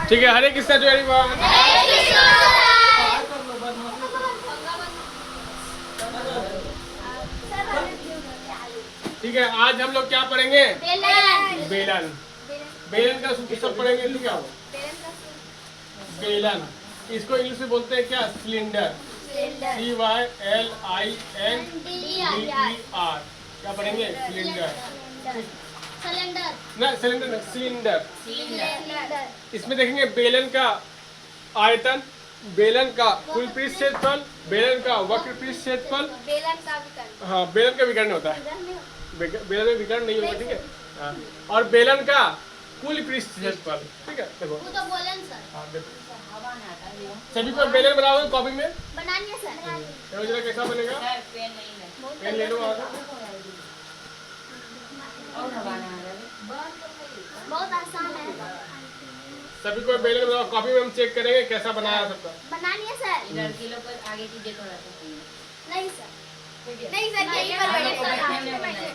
ठीक है, हरे कृष्णा जो ठीक है, आज हम लोग क्या पढ़ेंगे? बेलन। बेलन का सूत्र सब पढ़ेंगे। तो क्या हो? बेलन, इसको इंग्लिश में बोलते हैं क्या? सिलेंडर। CYLINDER। क्या पढ़ेंगे? सिलेंडर। ना सिलेंडर, सिलेंडर। इसमें देखेंगे बेलन का आयतन, बेलन का कुल पृष्ठ क्षेत्रफल, बेलन का वक्र पृष्ठ क्षेत्रफल। हाँ, बेलन का विकर्ण होता है, बेलन में विकर्ण नहीं होगा। ठीक है, हाँ। और बेलन का कुल पृष्ठ क्षेत्रफल। ठीक है, देखो वो तो बोलन सर। हाँ, देखो सभी को बेलन बनाओगे कॉपी में। बनानी है सर। जरा कैसा बनेगा? पेन नहीं है, पेन ले लो। बहुत आसान है। सभी को बेलन बनाओ, कॉपी में हम चेक करेंगे कैसा बनाया सबका। बनानी है सर। लड़की लोग पर आगे कीजिए थोड़ा सा। नहीं सर, नहीं सर, यही पर बैठिए।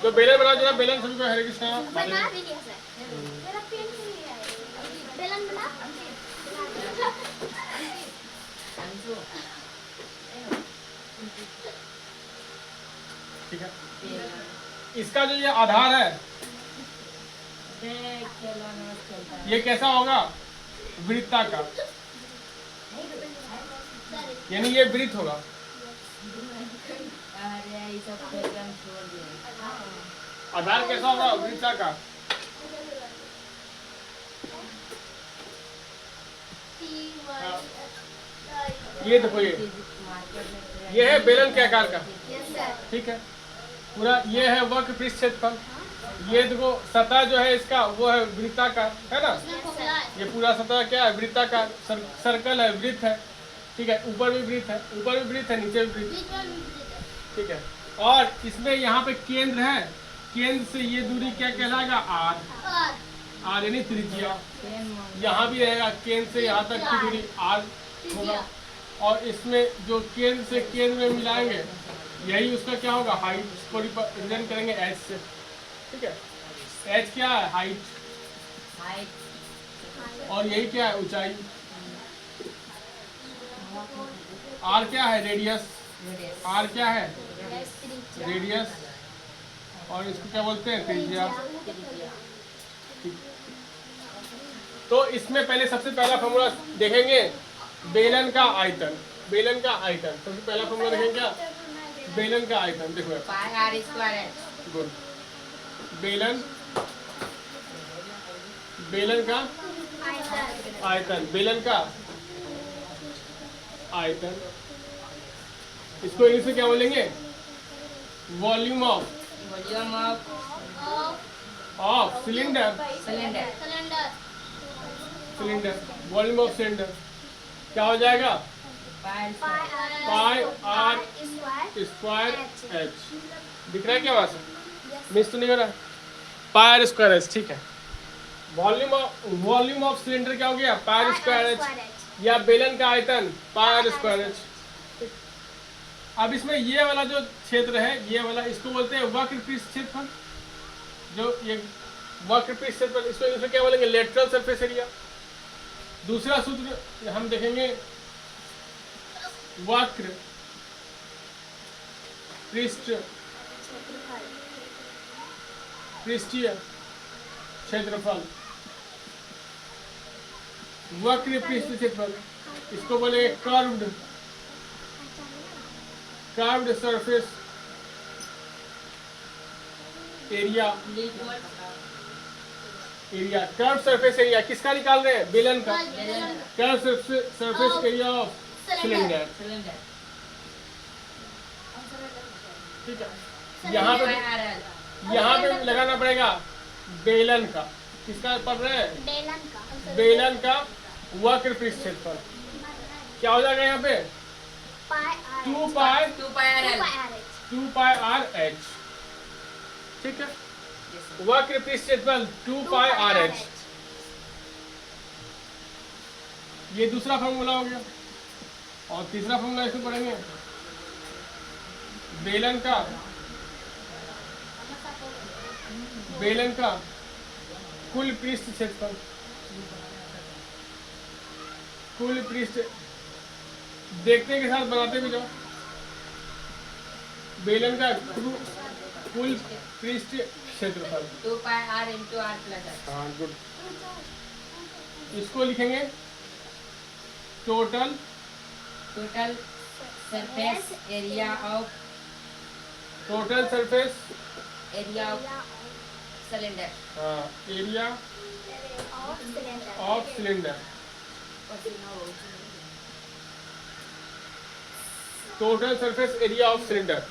तो बेलन बनाओ जरा, बेलन सभी को। हरे कृष्णा। बना भी लिया सर। मेरा पेन नहीं है, बेलन बना। ठीक है, इसका जो ये आधार है, ये कैसा होगा? वृत्ताकार, यानी ये वृत्त होगा। आधार कैसा होगा? वृत्ताकार। ये देखो, ये है बेलन के आकार का। ठीक है, पूरा ये है वक्र पृष्ठ क्षेत्रफल। ये देखो सतह जो है इसका वो है वृत्ताकार, है ना? ये पूरा सतह क्या है? वृत्ताकार, सर्कल है, वृत्त है। ठीक है, ऊपर भी वृत्त है, ऊपर भी वृत्त है, नीचे भी वृत्त। ठीक है, और इसमें यहाँ पे केंद्र है, केंद्र से ये दूरी क्या कहलाएगा? आर। आर यानी त्रिज्या। यहाँ भी रहेगा, केंद्र से यहाँ तक की दूरी आर होगा। और इसमें जो केंद्र से केंद्र में मिलाएंगे, यही उसका क्या होगा? हाइट। इसको रिप्रेजेंट करेंगे एच से। ठीक है, एच क्या है? हाइट। और यही क्या है? ऊंचाई। आर क्या है? रेडियस। आर क्या है? रेडियस। और इसको क्या बोलते हैं? त्रिज्या। तो इसमें पहले सबसे पहला फॉर्मूला देखेंगे, बेलन का आयतन। बेलन का आयतन सबसे पहला फॉर्मूला देखेंगे क्या? बेलन का आयतन। देखो गुड, बेलन, बेलन का आयतन, बेलन का आयतन। इसको इंग्लिश में क्या बोलेंगे? Volume of cylinder. Cylinder, volume of cylinder क्या हो जाएगा? पाई आर स्क्वायर एच। दिख रहा है क्या? आवाज मिस तो नहीं हो रहा? पाई आर स्क्वायर एच। ठीक है, वॉल्यूम ऑफ सिलेंडर क्या हो गया? पाई आर स्क्वायर एच, या बेलन का आयतन पाई आर स्क्वायर एच। अब इसमें ये वाला जो क्षेत्र है, ये वाला, इसको बोलते हैं वक्र पृष्ठ क्षेत्रफल। जो ये वक्र पृष्ठ क्षेत्रफल, इसको क्या बोलेंगे? Lateral surface area. दूसरा सूत्र हम देखेंगे, वक्र पृष्ठीय क्षेत्रफल, वक्र पृष्ठ क्षेत्रफल। इसको बोलेंगे curved surface area. Curve surface area किसका निकाल रहे हैं? बेलन का। Curve surface area of cylinder. ठीक है, यहाँ पे लगाना पड़ेगा बेलन का। किसका पढ़ रहे हैं? बेलन का वक्र पृष्ठ क्षेत्रफल क्या हो जाएगा? यहाँ पे 2 पाई आर एच। ठीक है, वक्र पृष्ठ क्षेत्रफल 2 पाई आर एच। ये दूसरा फॉर्मूला हो गया। और तीसरा फॉर्मूला इसमें पढ़ेंगे, बेलन का कुल पृष्ठ क्षेत्रफल कुल पृष्ठ, देखते के साथ बनाते भी जाओ। बेलन का कुल पृष्ठ क्षेत्रफल 2 pi r into r plus h। हाँ गुड। इसको लिखेंगे total surface area of cylinder. हाँ, area of cylinder, total surface area of cylinder.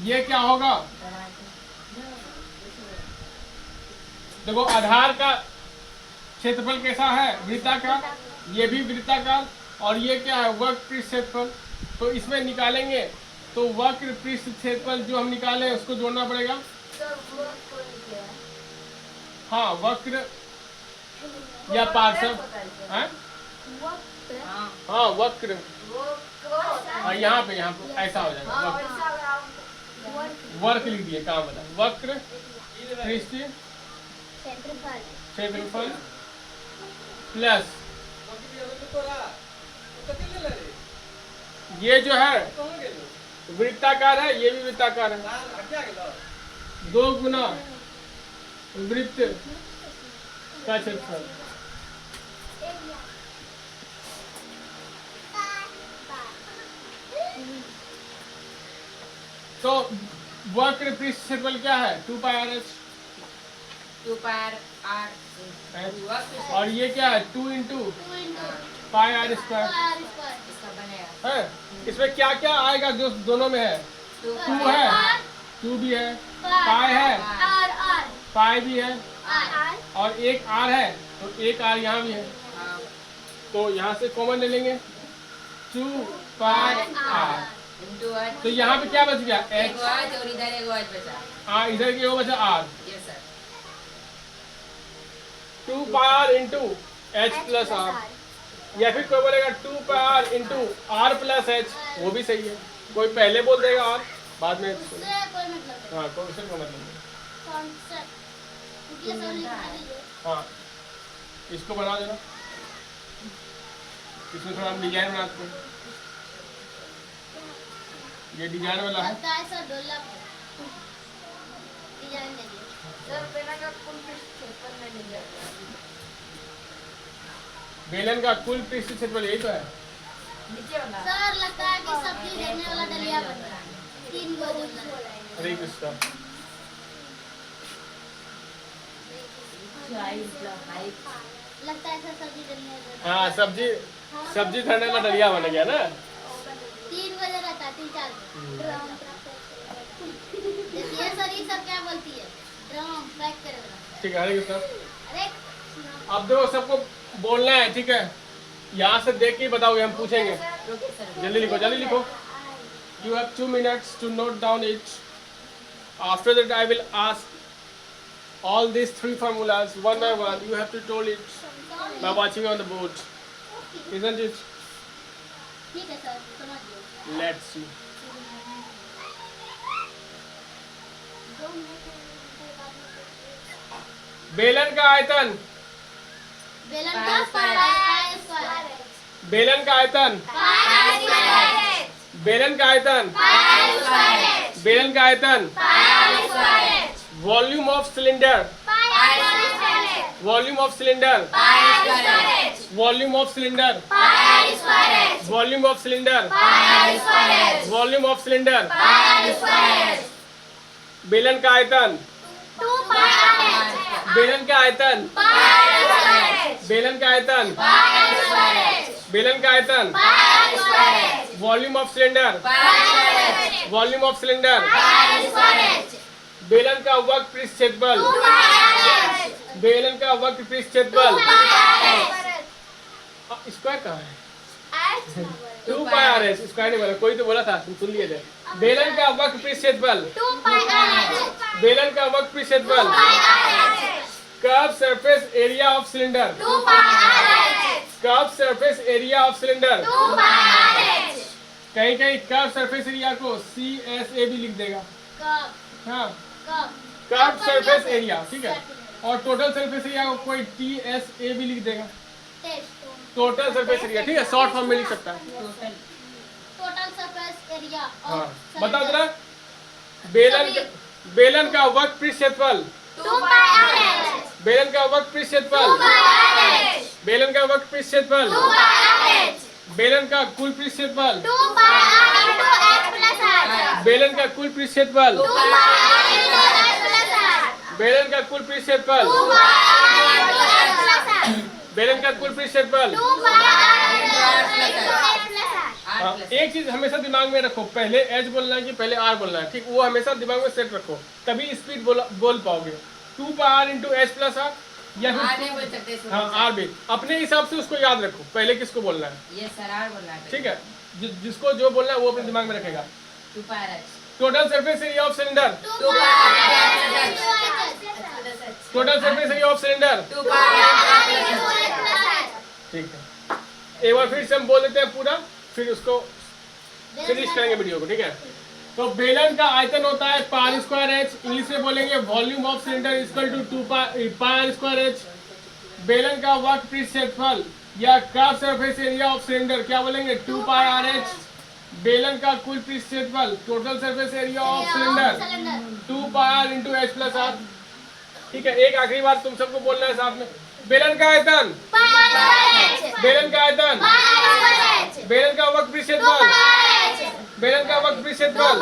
ये क्या होगा? देखो आधार का क्षेत्रफल कैसा है? वृत्ताकार। ये भी वृत्ताकार। और ये क्या है? वक्र पृष्ठ क्षेत्रफल। तो इसमें निकालेंगे तो वक्र पृष्ठ क्षेत्रफल जो हम निकाले उसको जोड़ना पड़ेगा। हाँ, वक्र या पार्श्व। हाँ वक्र। हाँ यहाँ पे ऐसा हो जाएगा वक्र। वर्क लिख दिए, काम बता। वक्र पृष्ठ क्षेत्रफल प्लस ये जो है वृत्ताकार है, ये भी वृत्ताकार है। 2 गुना वृत्त का क्षेत्रफल। तो वक्र पृष्ठ क्षेत्रफल क्या है? 2 pi r h। 2 pi r और ये क्या है? 2 इंटू पाई r स्क्वायर इसका बनेगा है। इसमें क्या क्या आएगा जो दोनों में है? 2 है, 2 भी है, पाई है, पाई भी है, और एक r है, तो एक r यहाँ भी है। तो यहाँ से कॉमन ले लेंगे 2 पाई r। into h। तो यहाँ पे क्या बच गया? एक h। h और इधर एक h बचा। हाँ, इधर की वो बचा r। Yes sir. 2 pi r into h plus r, या फिर कोई बोलेगा 2 pi r into r plus h, वो भी सही है। कोई पहले बोल देगा और बाद में हाँ, कॉन्सेप्ट का मतलब हाँ, इसको बना देना। इसमें थोड़ा हम डिजाइन बनाते हैं। ये डिजाइन वाला है। बेलन का कुल पृष्ठ क्षेत्रफल यही तो है। सर लगता है कि सब्जी देने वाला दलिया बन रहा है। 3 गो। हरे कृष्णा। लगता है सर सब्जी देने हाँ, सब्जी धरने वाला दलिया बन गया ना। 3 बजे रहता है, 3-4 ड्रम। देखिए सर ये सब क्या बोलती है? ड्रम पैक करेगा। ठीक है, हरे कृष्णा। अरे अब देखो सबको बोलना है, ठीक है? यहाँ से देख के बताओगे, हम पूछेंगे। जल्दी लिखो, जल्दी लिखो। You have 2 minutes to note down it. After that, I will ask all these 3 formulas one by one. You have to tell it by watching on the board, isn't it? ठीक है सर, समझ गए। Let's see. बेलन का आयतन। बेलन का pi square. बेलन का आयतन। Pi square. बेलन का आयतन। Pi square. बेलन का आयतन। Pi square. Volume of cylinder. Pi square. Volume of cylinder. Pi square. Volume of cylinder. Pi square. Volume of cylinder. Pi square. Volume of cylinder. Pi square. बेलन का आयतन। 2 pi r। बेलन का आयतन। Pi square. बेलन का आयतन। Pi square. बेलन का आयतन। Pi square. Volume of cylinder. Pi volume of cylinder. Square. बेलन का वक्र पृष्ठ क्षेत्रफल। बेलन का वक्र पृष्ठ क्षेत्रफल। स्क्वायर कहाँ है? 2 पाई r h। स्क्वायर नहीं बोला, कोई तो बोला था, तुम सुन लिए थे। बेलन का वक्र पृष्ठ क्षेत्रफल। 2 पाई r। बेलन का वक्र पृष्ठ क्षेत्रफल। Curve surface area of cylinder. 2 pi r। Curve surface area of cylinder. 2 pi r। कहीं कहीं कर्व सरफेस एरिया को CSA भी लिख देगा। कब हाँ, कब कर्व सरफेस एरिया, ठीक है। और टोटल सरफेस एरिया को कोई TSA भी लिख देगा, टेस्ट टोटल सरफेस एरिया, ठीक है, शॉर्ट फॉर्म में लिख सकता है। टोटल टोटल सरफेस एरिया हाँ बता जरा, बेलन का वक्र पृष्ठ क्षेत्रफल, 2 पाई r बेलन का वक्र पृष्ठ क्षेत्रफल, बेलन का वक्र पृष्ठ क्षेत्रफल, बेलन का कुल पृष्ठ क्षेत्रफल, 2 pi r into h plus r बेलन का कुल पृष्ठ क्षेत्रफल, 2 pi r into h plus r बेलन का कुल पृष्ठ क्षेत्रफल, 2 pi r into h plus r बेलन का कुल पृष्ठ क्षेत्रफल। 2 pi r into h plus r हाँ, एक चीज हमेशा दिमाग में रखो, पहले H बोलना है कि पहले R बोलना है, ठीक, वो हमेशा दिमाग में सेट रखो, तभी स्पीड बोल पाओगे। 2 pi r into h plus r या आर नहीं फिर बोल सकते इसको। हाँ R भी, अपने हिसाब से उसको याद रखो, पहले किसको बोलना है, ये सर आर बोलना है। ठीक है, जिसको जो बोलना है वो अपने दिमाग में रखेगा। 2 पाई h total surface area of cylinder, 2 pi r into h total surface area of cylinder, 2 pi r into h plus r ठीक है। एक बार फिर से हम बोल देते हैं पूरा, फिर उसको फिनिश करेंगे वीडियो को, ठीक है। तो बेलन का आयतन होता है पाई स्क्वायर एच, इंग्लिश में बोलेंगे volume of cylinder equal to 2 pi square H. बेलन का वक्र पृष्ठ क्षेत्रफल या curve surface area of cylinder क्या बोलेंगे, 2 पाई आर एच। बेलन का कुल पृष्ठ क्षेत्रफल total surface area of cylinder 2 pi R into H plus R, ठीक है। एक आखिरी बार तुम सबको बोलना है साथ में, बेलन का आयतन, बेलन का आयतन, बेलन का वक्र पृष्ठ क्षेत्रफल, बेलन का वक्र पृष्ठ क्षेत्रफल,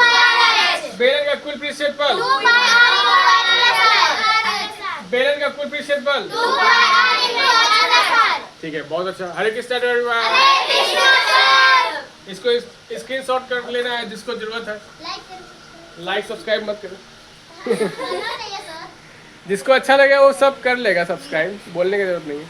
बेलन का कुल पृष्ठ क्षेत्रफल, बेलन का कुल पृष्ठ क्षेत्रफल, ठीक है, बहुत अच्छा। हरे कृष्णा एवरीवन, इसको स्क्रीनशॉट कर लेना है जिसको जरूरत है, लाइक सब्सक्राइब मत करो। जिसको अच्छा लगे वो सब कर लेगा सब्सक्राइब, बोलने की जरूरत नहीं है।